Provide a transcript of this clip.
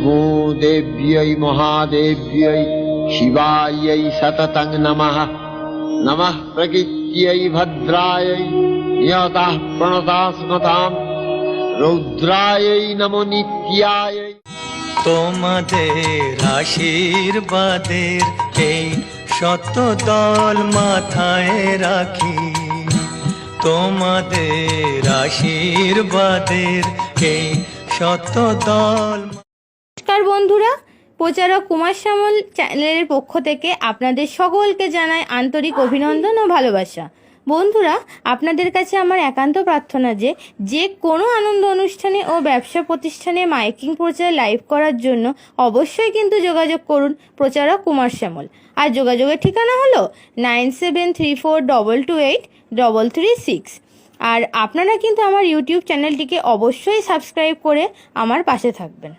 नमो देव्यै महादेव्यै शिवायै सततं नमः। नमः प्रकृत्यै भद्रायै नियतः प्रणतास्मताम् रौद्रायै नमो नित्यायै। তোমাদের আশীর্বাদের এই শত দল মাথায় রাখি, তোমাদের আশীর্বাদের এই শত দল। নমস্কার বন্ধুরা, প্রচারক কুমার শ্যামল চ্যানেলের পক্ষ থেকে আপনাদের সকলকে জানাই আন্তরিক অভিনন্দন ও ভালোবাসা। বন্ধুরা, আপনাদের কাছে আমার একান্ত প্রার্থনা যে কোনো আনন্দ অনুষ্ঠানে ও ব্যবসা প্রতিষ্ঠানে মাইকিং প্রচার লাইভ করার জন্য অবশ্যই কিন্তু যোগাযোগ করুন প্রচারক কুমার শ্যামল। আর যোগাযোগের ঠিকানা হলো 9734228336। আর আপনারা কিন্তু আমার ইউটিউব চ্যানেলটিকে অবশ্যই সাবস্ক্রাইব করে আমার পাশে থাকবেন।